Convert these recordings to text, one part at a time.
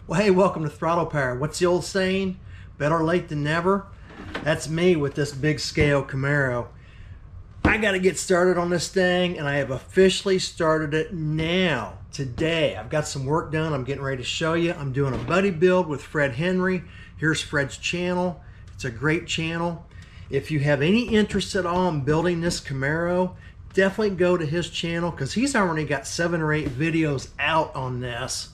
Well, hey, welcome to Throttle Power. What's the old saying? Better late than never. That's me with this big scale Camaro. I got to get started on this thing, and I have officially started it now, today. I've got some work done. I'm getting ready to show you. I'm doing a buddy build with Fred Henry. Here's Fred's channel. It's a great channel. If you have any interest at all in building this Camaro, definitely go to his channel because he's already got 7 or 8 videos out on this.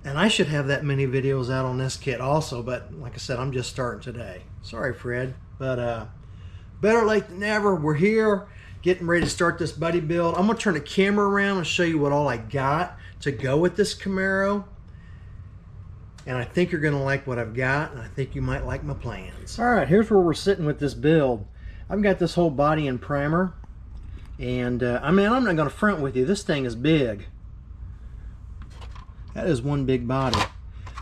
And I should have that many videos out on this kit also, but like I said, I'm just starting today. Sorry, Fred, but better late than never. We're here, getting ready to start this buddy build. I'm gonna turn the camera around and show you what all I got to go with this Camaro. And I think you're gonna like what I've got, and I think you might like my plans. All right, here's where we're sitting with this build. I've got this whole body and primer, and I'm not gonna front with you. This thing is big. That is one big body.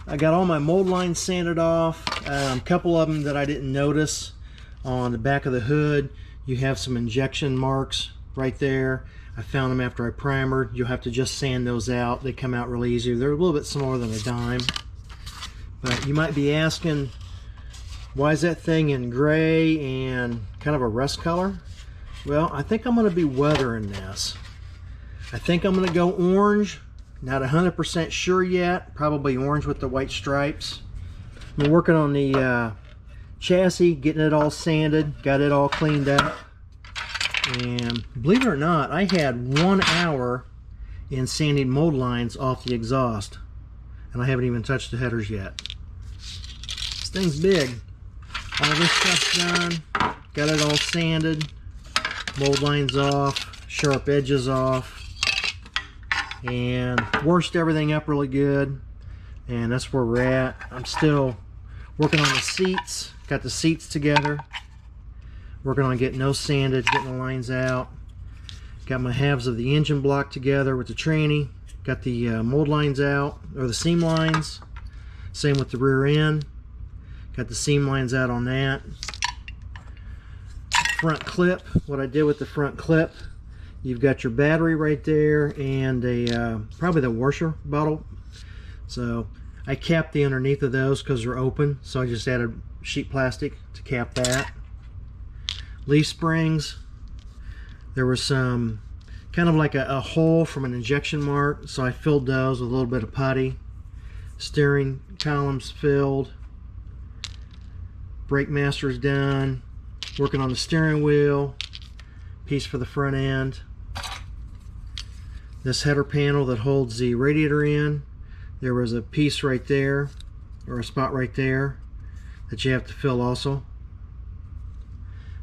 I got all my mold lines sanded off. A couple of them that I didn't notice. On the back of the hood, you have some injection marks right there. I found them after I primered. You'll have to just sand those out. They come out really easy. They're a little bit smaller than a dime. But you might be asking, why is that thing in gray and kind of a rust color? Well, I think I'm going to be weathering this. I think I'm going to go orange. Not 100% sure yet. Probably orange with the white stripes. I'm working on the chassis, getting it all sanded, got it all cleaned up. And believe it or not, I had 1 hour in sanding mold lines off the exhaust. And I haven't even touched the headers yet. This thing's big. All this stuff's done. Got it all sanded. Mold lines off. Sharp edges off. And washed everything up really good, and that's where we're at. I'm still working on the seats, got the seats together, working on getting those sanded, getting the lines out, got my halves of the engine block together with the tranny, got the mold lines out, or the seam lines, same with the rear end, got the seam lines out on that. Front clip, what I did with the front clip, you've got your battery right there and a probably the washer bottle. So I capped the underneath of those because they're open, so I just added sheet plastic to cap that. Leaf springs, there was some kind of like a hole from an injection mark, so I filled those with a little bit of putty. Steering columns filled. Brake master is done. Working on the steering wheel. Piece for the front end. This header panel that holds the radiator in, there was a piece right there, or a spot right there, that you have to fill also.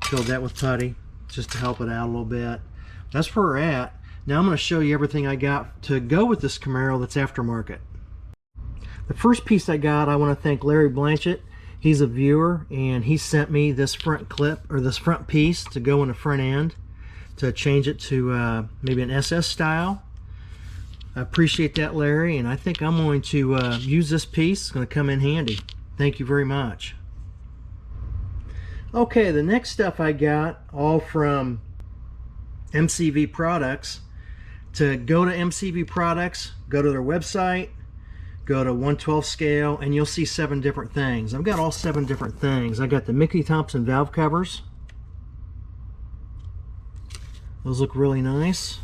Filled that with putty, just to help it out a little bit. That's where we're at. Now I'm going to show you everything I got to go with this Camaro that's aftermarket. The first piece I got, I want to thank Larry Blanchett. He's a viewer, and he sent me this front clip, or this front piece, to go in the front end, to change it to maybe an SS style. I appreciate that, Larry, and I think I'm going to use this piece. It's going to come in handy. Thank you very much. Okay, the next stuff I got, all from MCV Products. To go to MCV Products, go to their website, go to 1/12 scale, and you'll see 7 different things. I've got all 7 different things. I got the Mickey Thompson valve covers. Those look really nice.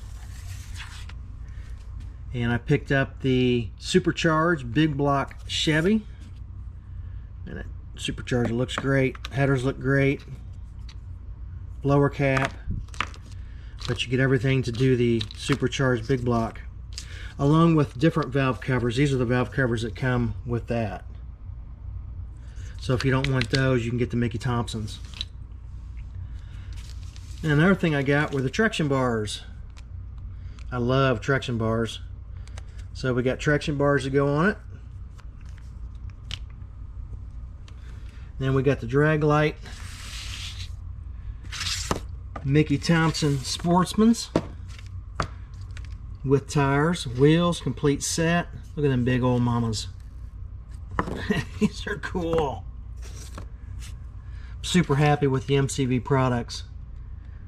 And I picked up the supercharged big block Chevy. And that supercharger looks great. Headers look great. Blower cap. But you get everything to do the supercharged big block. Along with different valve covers. These are the valve covers that come with that. So if you don't want those, you can get the Mickey Thompsons. And another thing I got were the traction bars. I love traction bars. So we got traction bars to go on it. Then we got the drag light. Mickey Thompson Sportsman's. With tires, wheels, complete set. Look at them big old mamas. These are cool. Super happy with the MCV products.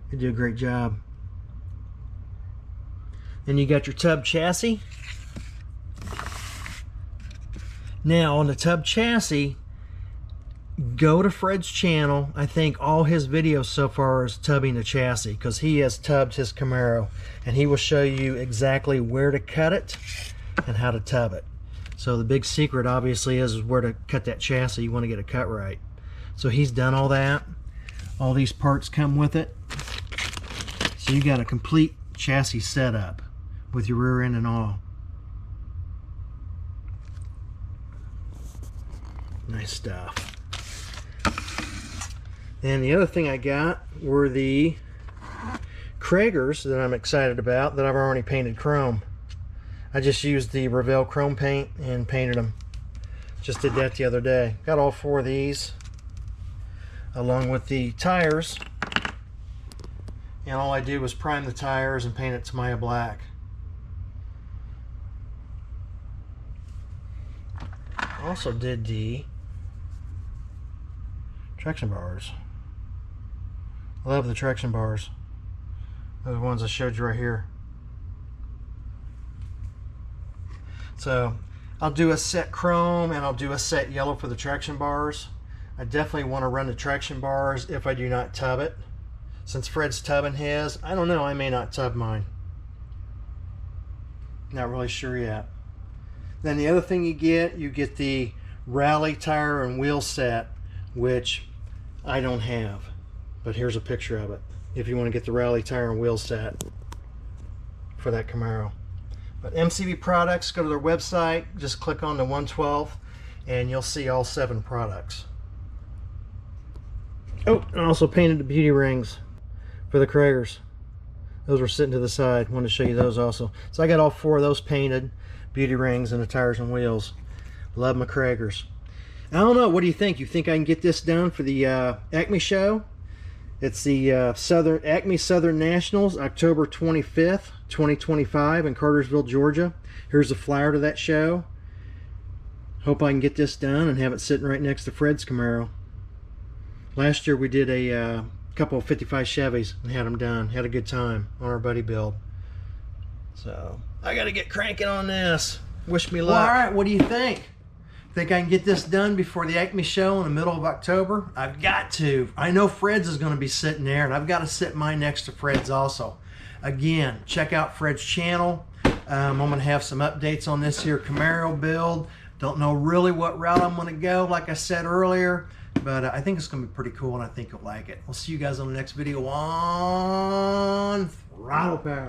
They do a great job. Then you got your tub chassis. Now on the tub chassis, go to Fred's channel. I think all his videos so far is tubbing the chassis, because he has tubbed his Camaro, and he will show you exactly where to cut it and how to tub it. So the big secret obviously is where to cut that chassis. You want to get it cut right. So he's done all that. All these parts come with it. So you got a complete chassis setup with your rear end and all. Nice stuff. And the other thing I got were the Kragers that I'm excited about, that I've already painted chrome. I just used the Revell chrome paint and painted them. Just did that the other day. Got all 4 of these along with the tires. And all I did was prime the tires and paint it Tamiya black. Also did the traction bars. I love the traction bars. Those ones I showed you right here. So I'll do a set chrome and I'll do a set yellow for the traction bars. I definitely want to run the traction bars if I do not tub it. Since Fred's tubbing his, I don't know, I may not tub mine. Not really sure yet. Then the other thing you get the rally tire and wheel set, which I don't have. But here's a picture of it if you want to get the rally tire and wheel set for that Camaro. But MCB Products, go to their website, just click on the 112 and you'll see all 7 products. Oh, and I also painted the beauty rings for the Kragers. Those were sitting to the side. Wanted to show you those also. So I got all 4 of those painted, beauty rings and the tires and wheels. Love my Kragers. I don't know, what do you think? You think I can get this done for the Acme show? It's the Acme Southern Nationals, October 25th, 2025 in Cartersville, Georgia. Here's the flyer to that show. Hope I can get this done and have it sitting right next to Fred's Camaro. Last year we did a couple of 55 Chevys and had them done. Had a good time on our buddy build. So I got to get cranking on this. Wish me luck. Well, all right, what do you think? Think I can get this done before the Acme show in the middle of October? I've got to. I know Fred's is going to be sitting there, and I've got to sit mine next to Fred's also. Again, check out Fred's channel. I'm going to have some updates on this here Camaro build. Don't know really what route I'm going to go, like I said earlier, but I think it's going to be pretty cool, and I think you'll like it. We'll see you guys on the next video on Throttle Power.